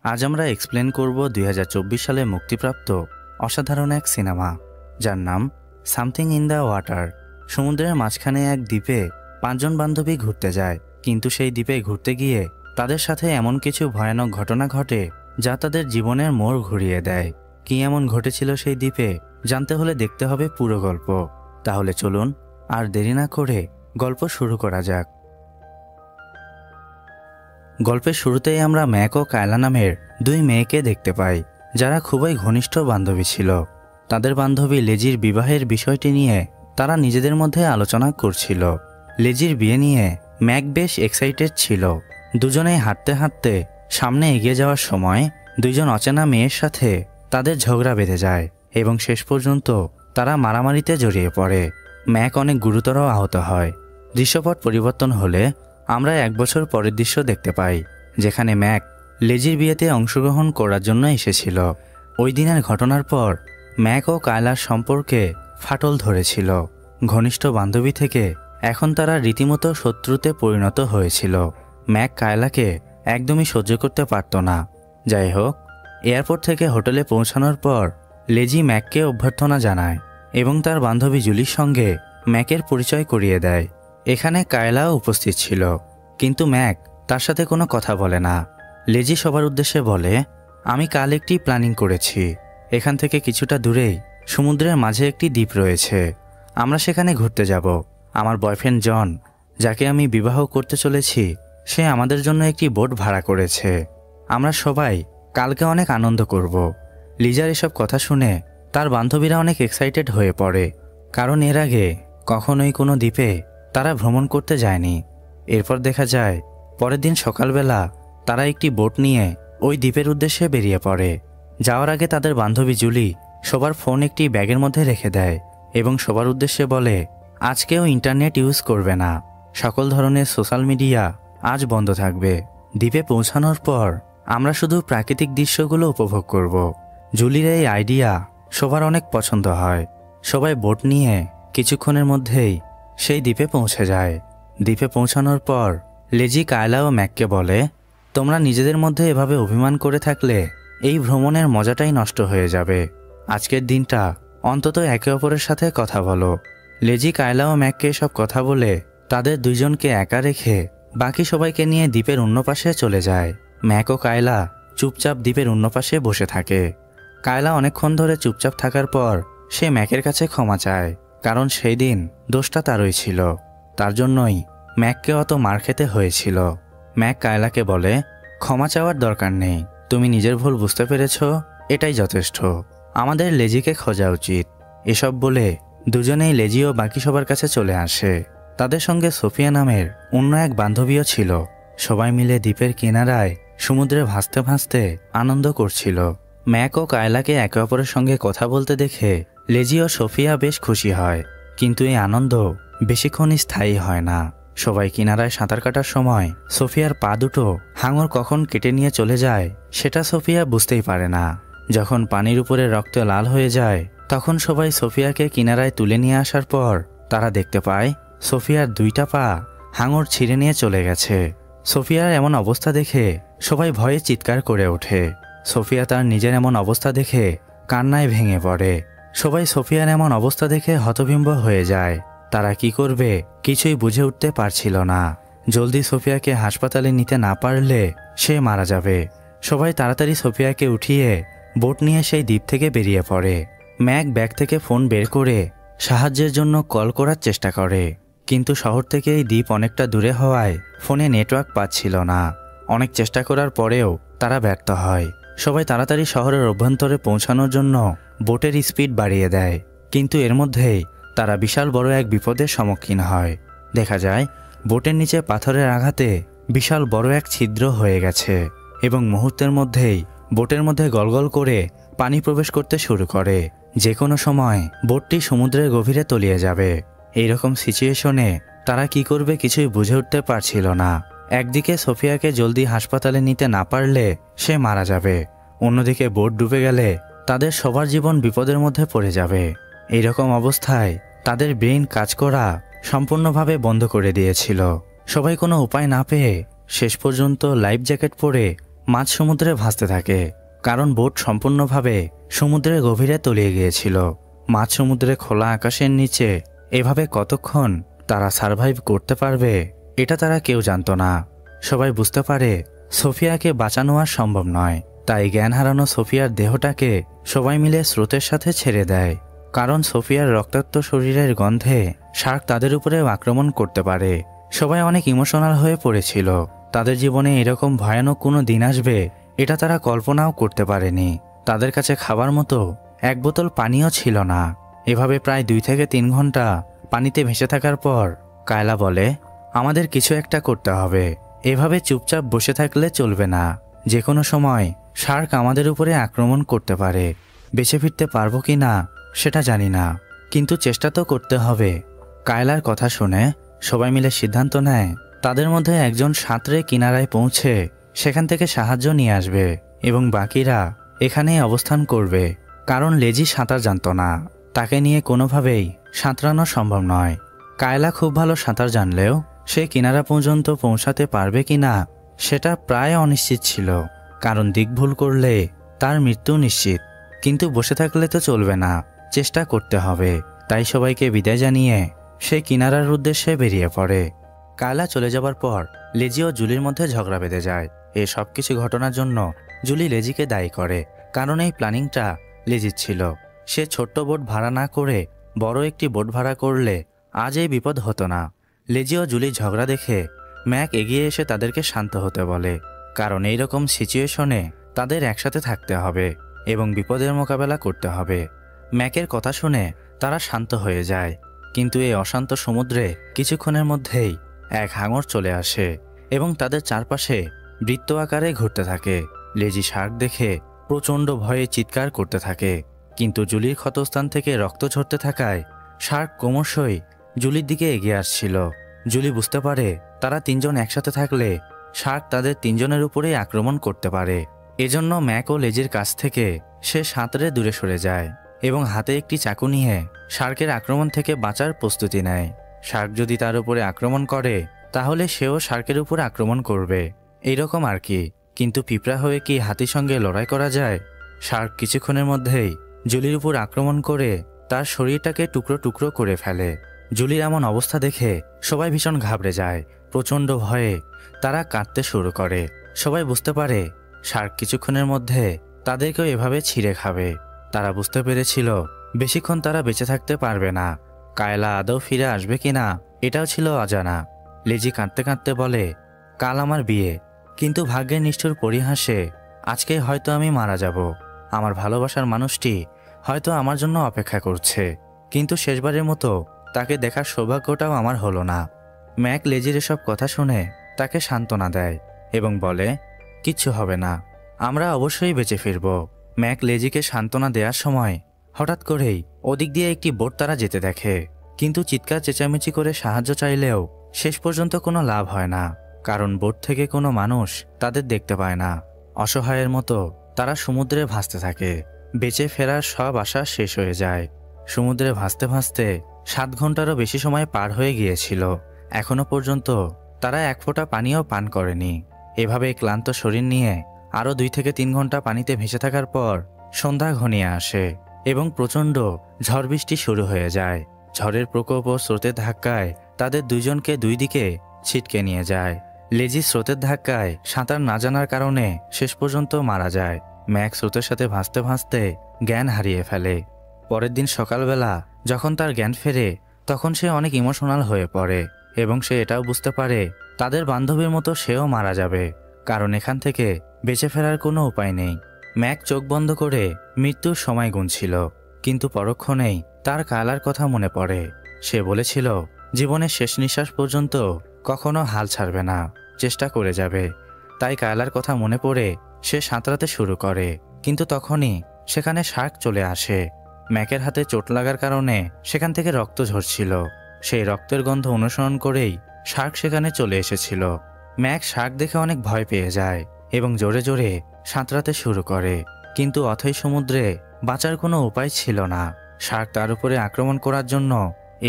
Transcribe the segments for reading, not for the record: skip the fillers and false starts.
আজ আমরা এক্সপ্লেন করব 2024 সালে মুক্তিপ্রাপ্ত অসাধারণ এক সিনেমা যার নাম সামথিং ইন দ্য ওয়াটার। সমুদ্রের মাঝখানে এক দ্বীপে 5 জন বান্ধবী ঘুরতে যায়, কিন্তু সেই দ্বীপে ঘুরতে গিয়ে তাদের সাথে এমন কিছু ভয়ানক ঘটনা ঘটে যা তাদের জীবনের মোড় ঘুরিয়ে দেয়। কি এমন ঘটেছিল সেই দ্বীপে জানতে হলে দেখতে হবে পুরো গল্প। তাহলে চলুন আর দেরি না করে গল্প শুরু করা যাক। গল্পের শুরুতেই আমরা ম্যাক ও কায়লা নামের দুই মেয়েকে দেখতে পাই, যারা খুবই ঘনিষ্ঠ বান্ধবী ছিল। তাদের বান্ধবী লেজির বিবাহের বিষয়টি নিয়ে তারা নিজেদের মধ্যে আলোচনা করছিল। লেজির বিয়ে নিয়ে ম্যাক বেশ এক্সাইটেড ছিল। দুজনেই হাঁটতে হাঁটতে সামনে এগিয়ে যাওয়ার সময় দুইজন অচেনা মেয়ের সাথে তাদের ঝগড়া বেঁধে যায় এবং শেষ পর্যন্ত তারা মারামারিতে জড়িয়ে পড়ে। ম্যাক অনেক গুরুতর আহত হয়। দৃশ্যপট পরিবর্তন হলে আমরা 1 বছর পরের দৃশ্য দেখতে পাই, যেখানে ম্যাক লেজির বিয়েতে অংশগ্রহণ করার জন্য এসেছিল। ওই দিনের ঘটনার পর ম্যাক ও কায়লার সম্পর্কে ফাটল ধরেছিল। ঘনিষ্ঠ বান্ধবী থেকে এখন তারা রীতিমতো শত্রুতে পরিণত হয়েছিল। ম্যাক কায়লাকে একদমই সহ্য করতে পারত না। যাই হোক, এয়ারপোর্ট থেকে হোটেলে পৌঁছানোর পর লেজি ম্যাককে অভ্যর্থনা জানায় এবং তার বান্ধবী জুলির সঙ্গে ম্যাকের পরিচয় করিয়ে দেয়। এখানে কায়লাও উপস্থিত ছিল, কিন্তু ম্যাক তার সাথে কোনো কথা বলে না। লেজি সবার উদ্দেশ্যে বলে, আমি কাল একটি প্ল্যানিং করেছি। এখান থেকে কিছুটা দূরেই সমুদ্রের মাঝে একটি দ্বীপ রয়েছে। আমরা সেখানে ঘুরতে যাব। আমার বয়ফ্রেন্ড জন, যাকে আমি বিবাহ করতে চলেছি, সে আমাদের জন্য একটি বোট ভাড়া করেছে। আমরা সবাই কালকে অনেক আনন্দ করব। লিজার এসব কথা শুনে তার বান্ধবীরা অনেক এক্সাইটেড হয়ে পড়ে, কারণ এর আগে কখনোই কোনো দ্বীপে তারা ভ্রমণ করতে যায়নি। এরপর দেখা যায় পরের দিন সকালবেলা তারা একটি বোট নিয়ে ওই দ্বীপের উদ্দেশ্যে বেরিয়ে পড়ে। যাওয়ার আগে তাদের বান্ধবী জুলি সবার ফোন একটি ব্যাগের মধ্যে রেখে দেয় এবং সবার উদ্দেশ্যে বলে, আজ কেউ ইন্টারনেট ইউজ করবে না, সকল ধরনের সোশ্যাল মিডিয়া আজ বন্ধ থাকবে। দ্বীপে পৌঁছানোর পর আমরা শুধু প্রাকৃতিক দৃশ্যগুলো উপভোগ করব। জুলির এই আইডিয়া সবার অনেক পছন্দ হয়। সবাই বোট নিয়ে কিছুক্ষণের মধ্যেই সেই দ্বীপে পৌঁছে যায়। দ্বীপে পৌঁছানোর পর লেজি কায়লা ও ম্যাককে বলে, তোমরা নিজেদের মধ্যে এভাবে অভিমান করে থাকলে এই ভ্রমণের মজাটাই নষ্ট হয়ে যাবে। আজকের দিনটা অন্তত একে অপরের সাথে কথা বলো। লেজি কায়লা ও ম্যাককে সব কথা বলে তাদের দুইজনকে একা রেখে বাকি সবাইকে নিয়ে দ্বীপের অন্য পাশে চলে যায়। ম্যাক ও কায়লা চুপচাপ দ্বীপের অন্য পাশে বসে থাকে। কায়লা অনেকক্ষণ ধরে চুপচাপ থাকার পর সে ম্যাকের কাছে ক্ষমা চায়, কারণ সেই দিন দোষটা তারই ছিল। তার জন্যই ম্যাককে অত মার খেতে হয়েছিল। ম্যাক কায়লাকে বলে, ক্ষমা চাওয়ার দরকার নেই, তুমি নিজের ভুল বুঝতে পেরেছ, এটাই যথেষ্ট। আমাদের লেজিকে খোঁজা উচিত। এসব বলে দুজনেই লেজি ও বাকি সবার কাছে চলে আসে। তাদের সঙ্গে সোফিয়া নামের অন্য এক বান্ধবীও ছিল। সবাই মিলে দ্বীপের কিনারায় সমুদ্রে ভাসতে ভাসতে আনন্দ করছিল। ম্যাক ও কায়লাকে একে অপরের সঙ্গে কথা বলতে দেখে লেজি ও সোফিয়া বেশ খুশি হয়, কিন্তু এই আনন্দ বেশিক্ষণ স্থায়ী হয় না। সবাই কিনারায় সাঁতার কাটার সময় সোফিয়ার পা দুটো হাঙর কখন কেটে নিয়ে চলে যায় সেটা সোফিয়া বুঝতেই পারে না। যখন পানির উপরে রক্ত লাল হয়ে যায় তখন সবাই সোফিয়াকে কিনারায় তুলে নিয়ে আসার পর তারা দেখতে পায় সোফিয়ার 2টা পা হাঙর ছিঁড়ে নিয়ে চলে গেছে। সোফিয়ার এমন অবস্থা দেখে সবাই ভয়ে চিৎকার করে ওঠে। সোফিয়া তার নিজের এমন অবস্থা দেখে কান্নায় ভেঙে পড়ে। সবাই সোফিয়ার এমন অবস্থা দেখে হতভম্ব হয়ে যায়। তারা কি করবে কিছুই বুঝে উঠতে পারছিল না। জলদি সোফিয়াকে হাসপাতালে নিতে না পারলে সে মারা যাবে। সবাই তাড়াতাড়ি সোফিয়াকে উঠিয়ে বোট নিয়ে সেই দ্বীপ থেকে বেরিয়ে পড়ে। ম্যাক ব্যাগ থেকে ফোন বের করে সাহায্যের জন্য কল করার চেষ্টা করে, কিন্তু শহর থেকে এই দ্বীপ অনেকটা দূরে হওয়ায় ফোনে নেটওয়ার্ক পাচ্ছিল না। অনেক চেষ্টা করার পরেও তারা ব্যর্থ হয়। সবাই তাড়াতাড়ি শহরের অভ্যন্তরে পৌঁছানোর জন্য বোটের স্পিড বাড়িয়ে দেয়, কিন্তু এর মধ্যেই তারা বিশাল বড় এক বিপদের সম্মুখীন হয়। দেখা যায় বোটের নিচে পাথরের আঘাতে বিশাল বড় এক ছিদ্র হয়ে গেছে এবং মুহূর্তের মধ্যেই বোটের মধ্যে গলগল করে পানি প্রবেশ করতে শুরু করে। যে কোনো সময় বোটটি সমুদ্রের গভীরে তলিয়ে যাবে। এইরকম সিচুয়েশনে তারা কি করবে কিছুই বুঝে উঠতে পারছিল না। একদিকে সোফিয়াকে জলদি হাসপাতালে নিতে না পারলে সে মারা যাবে, অন্যদিকে বোট ডুবে গেলে তাদের সবার জীবন বিপদের মধ্যে পড়ে যাবে। এইরকম অবস্থায় তাদের ব্রেইন কাজ করা সম্পূর্ণভাবে বন্ধ করে দিয়েছিল। সবাই কোনো উপায় না পেয়ে শেষ পর্যন্ত লাইফ জ্যাকেট পরে মাছ সমুদ্রে ভাসতে থাকে, কারণ বোট সম্পূর্ণভাবে সমুদ্রের গভীরে তলিয়ে গিয়েছিল। মাছ সমুদ্রে খোলা আকাশের নিচে এভাবে কতক্ষণ তারা সারভাইভ করতে পারবে এটা তারা কেউ জানতো না। সবাই বুঝতে পারে সোফিয়াকে বাঁচানো আর সম্ভব নয়, তাই জ্ঞান হারানো সোফিয়ার দেহটাকে সবাই মিলে স্রোতের সাথে ছেড়ে দেয়, কারণ সোফিয়ার রক্তাক্ত শরীরের গন্ধে শার্ক তাদের উপরে আক্রমণ করতে পারে। সবাই অনেক ইমোশনাল হয়ে পড়েছিল। তাদের জীবনে এরকম ভয়ানক কোনো দিন আসবে এটা তারা কল্পনাও করতে পারেনি। তাদের কাছে খাবার মতো এক বোতল পানিও ছিল না। এভাবে প্রায় 2 থেকে 3 ঘন্টা পানিতে ভেসে থাকার পর কায়লা বলে, আমাদের কিছু একটা করতে হবে। এভাবে চুপচাপ বসে থাকলে চলবে না। যে কোনো সময় শার্ক আমাদের উপরে আক্রমণ করতে পারে। বেঁচে ফিরতে পারবো কি না সেটা জানি না, কিন্তু চেষ্টা তো করতে হবে। কায়লার কথা শুনে সবাই মিলে সিদ্ধান্ত নেয় তাদের মধ্যে একজন সাঁতরে কিনারায় পৌঁছে সেখান থেকে সাহায্য নিয়ে আসবে এবং বাকিরা এখানেই অবস্থান করবে, কারণ লেজি সাঁতার জানত না। তাকে নিয়ে কোনোভাবেই সাঁতরানো সম্ভব নয়। কায়লা খুব ভালো সাঁতার জানলেও সে কিনারা পর্যন্ত পৌঁছাতে পারবে কি না সেটা প্রায় অনিশ্চিত ছিল, কারণ দিক ভুল করলে তার মৃত্যু নিশ্চিত। কিন্তু বসে থাকলে তো চলবে না, চেষ্টা করতে হবে। তাই সবাইকে বিদায় জানিয়ে সে কিনারার উদ্দেশ্যে বেরিয়ে পড়ে। কায়লা চলে যাবার পর লেজি ও জুলির মধ্যে ঝগড়া বেঁধে যায়। এই সব কিছু ঘটনার জন্য জুলি লেজিকে দায়ী করে, কারণ এই প্ল্যানিংটা লেজির ছিল। সে ছোট্ট বোট ভাড়া না করে বড় একটি বোট ভাড়া করলে আজ এই বিপদ হতো না। লেজি ও জুলির ঝগড়া দেখে ম্যাক এগিয়ে এসে তাদেরকে শান্ত হতে বলে, কারণ এইরকম সিচুয়েশনে তাদের একসাথে থাকতে হবে এবং বিপদের মোকাবেলা করতে হবে। ম্যাকের কথা শুনে তারা শান্ত হয়ে যায়, কিন্তু এই অশান্ত সমুদ্রে কিছুক্ষণের মধ্যেই এক হাঙর চলে আসে এবং তাদের চারপাশে বৃত্ত আকারে ঘুরতে থাকে। লেজি শার্ক দেখে প্রচণ্ড ভয়ে চিৎকার করতে থাকে, কিন্তু জুলির ক্ষতস্থান থেকে রক্ত ঝরতে থাকায় শার্ক ক্রমশই জুলির দিকে এগিয়ে আসছিল। জুলি বুঝতে পারে তারা 3 জন একসাথে থাকলে শার্ক তাদের 3 জনের উপরেই আক্রমণ করতে পারে। এজন্য ম্যাক ও লেজির কাছ থেকে সে সাঁতরে দূরে সরে যায় এবং হাতে একটি চাকু নিয়ে শার্কের আক্রমণ থেকে বাঁচার প্রস্তুতি নেয়। শার্ক যদি তার উপরে আক্রমণ করে তাহলে সেও শার্কের উপর আক্রমণ করবে, এইরকম আর কি। কিন্তু পিঁপড়া হয়ে কি হাতির সঙ্গে লড়াই করা যায়? শার্ক কিছুক্ষণের মধ্যেই জুলির উপর আক্রমণ করে তার শরীরটাকে টুকরো টুকরো করে ফেলে। জুলির এমন অবস্থা দেখে সবাই ভীষণ ঘাবড়ে যায়। প্রচণ্ড ভয়ে তারা কাঁদতে শুরু করে। সবাই বুঝতে পারে শার্ক কিছুক্ষণের মধ্যে তাদেরকেও এভাবে ছিঁড়ে খাবে। তারা বুঝতে পেরেছিল বেশিক্ষণ তারা বেঁচে থাকতে পারবে না। কায়লা আদৌ ফিরে আসবে কিনা এটাও ছিল অজানা। লেজি কাঁদতে কাঁদতে বলে, কাল আমার বিয়ে, কিন্তু ভাগ্যের নিষ্ঠুর পরিহাসে আজকে হয়তো আমি মারা যাব। আমার ভালোবাসার মানুষটি হয়তো আমার জন্য অপেক্ষা করছে, কিন্তু শেষবারের মতো তাকে দেখার সৌভাগ্যটাও আমার হলো না। ম্যাক লেজির এসব কথা শুনে তাকে সান্ত্বনা দেয় এবং বলে, কিচ্ছু হবে না, আমরা অবশ্যই বেঁচে ফিরব। ম্যাক লেজিকে সান্ত্বনা দেওয়ার সময় হঠাৎ করেই ওদিক দিয়ে একটি বোট তারা যেতে দেখে, কিন্তু চিৎকার চেঁচামেচি করে সাহায্য চাইলেও শেষ পর্যন্ত কোনো লাভ হয় না, কারণ বোট থেকে কোনো মানুষ তাদের দেখতে পায় না। অসহায়ের মতো তারা সমুদ্রে ভাসতে থাকে। বেঁচে ফেরার সব আশা শেষ হয়ে যায়। সমুদ্রে ভাসতে ভাসতে 7 ঘন্টারও বেশি সময় পার হয়ে গিয়েছিল। এখনো পর্যন্ত তারা 1 ফোঁটা পানিও পান করেনি। এভাবে ক্লান্ত শরীর নিয়ে আরও 2 থেকে 3 ঘন্টা পানিতে ভেসে থাকার পর সন্ধ্যা ঘনিয়ে আসে এবং প্রচণ্ড ঝড় বৃষ্টি শুরু হয়ে যায়। ঝড়ের প্রকোপ ও স্রোতের ধাক্কায় তাদের দুইজনকে 2 দিকে ছিটকে নিয়ে যায়। লেজি স্রোতের ধাক্কায় সাঁতার না জানার কারণে শেষ পর্যন্ত মারা যায়। ম্যাক স্রোতের সাথে ভাসতে ভাসতে জ্ঞান হারিয়ে ফেলে। পরের দিন সকালবেলা যখন তার জ্ঞান ফেরে তখন সে অনেক ইমোশনাল হয়ে পড়ে এবং সে এটাও বুঝতে পারে তাদের বান্ধবীর মতো সেও মারা যাবে, কারণ এখান থেকে বেঁচে ফেরার কোনো উপায় নেই। ম্যাক চোখ বন্ধ করে মৃত্যুর সময় গুনছিল, কিন্তু পরক্ষণেই তার কায়লার কথা মনে পড়ে। সে বলেছিল জীবনের শেষ নিঃশ্বাস পর্যন্ত কখনো হাল ছাড়বে না, চেষ্টা করে যাবে। তাই কায়লার কথা মনে পড়ে সে সাঁতরাতে শুরু করে, কিন্তু তখনই সেখানে শার্ক চলে আসে। ম্যাকের হাতে চোট লাগার কারণে সেখান থেকে রক্ত ঝরছিল। সেই রক্তের গন্ধ অনুসরণ করেই শার্ক সেখানে চলে এসেছিল। ম্যাক শার্ক দেখে অনেক ভয় পেয়ে যায় এবং জোরে জোরে সাঁতরাতে শুরু করে, কিন্তু অথই সমুদ্রে বাঁচার কোনো উপায় ছিল না। শার্ক তার উপরে আক্রমণ করার জন্য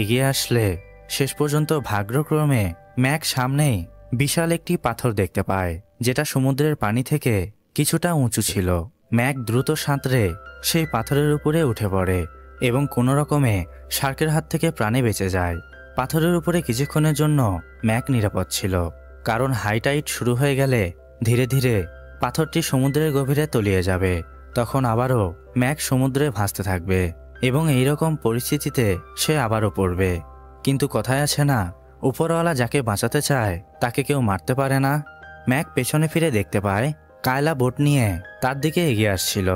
এগিয়ে আসলে শেষ পর্যন্ত ভাগ্যক্রমে ম্যাক সামনেই বিশাল একটি পাথর দেখতে পায়, যেটা সমুদ্রের পানি থেকে কিছুটা উঁচু ছিল। ম্যাক দ্রুত সাঁতরে সেই পাথরের উপরে উঠে পড়ে এবং কোনো রকমে শার্কের হাত থেকে প্রাণে বেঁচে যায়। পাথরের উপরে কিছুক্ষণের জন্য ম্যাক নিরাপদ ছিল, কারণ হাই টাইড শুরু হয়ে গেলে ধীরে ধীরে পাথরটি সমুদ্রের গভীরে তলিয়ে যাবে। তখন আবারও ম্যাক সমুদ্রে ভাসতে থাকবে এবং এইরকম পরিস্থিতিতে সে আবারও পড়বে। কিন্তু কথায় আছে না, উপরওয়ালা যাকে বাঁচাতে চায় তাকে কেউ মারতে পারে না। ম্যাক পেছনে ফিরে দেখতে পায় কায়লা বোট নিয়ে তার দিকে এগিয়ে আসছিল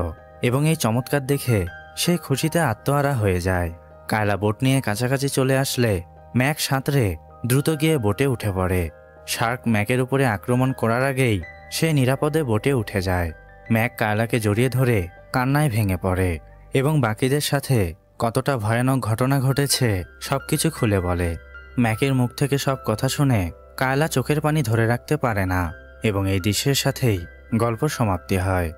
এবং এই চমৎকার দেখে সে খুশিতে আত্মহারা হয়ে যায়। কায়লা বোট নিয়ে কাছাকাছি চলে আসলে ম্যাক সাঁতরে দ্রুত গিয়ে বোটে উঠে পড়ে। শার্ক ম্যাকের উপরে আক্রমণ করার আগেই সে নিরাপদে বোটে উঠে যায়। ম্যাক কায়লাকে জড়িয়ে ধরে কান্নায় ভেঙে পড়ে এবং বাকিদের সাথে কতটা ভয়ানক ঘটনা ঘটেছে সবকিছু খুলে বলে। ম্যাকের মুখ থেকে সব কথা শুনে কায়লা চোখের পানি ধরে রাখতে পারে না এবং এই দৃশ্যের সাথেই গল্প সমাপ্তি হয়।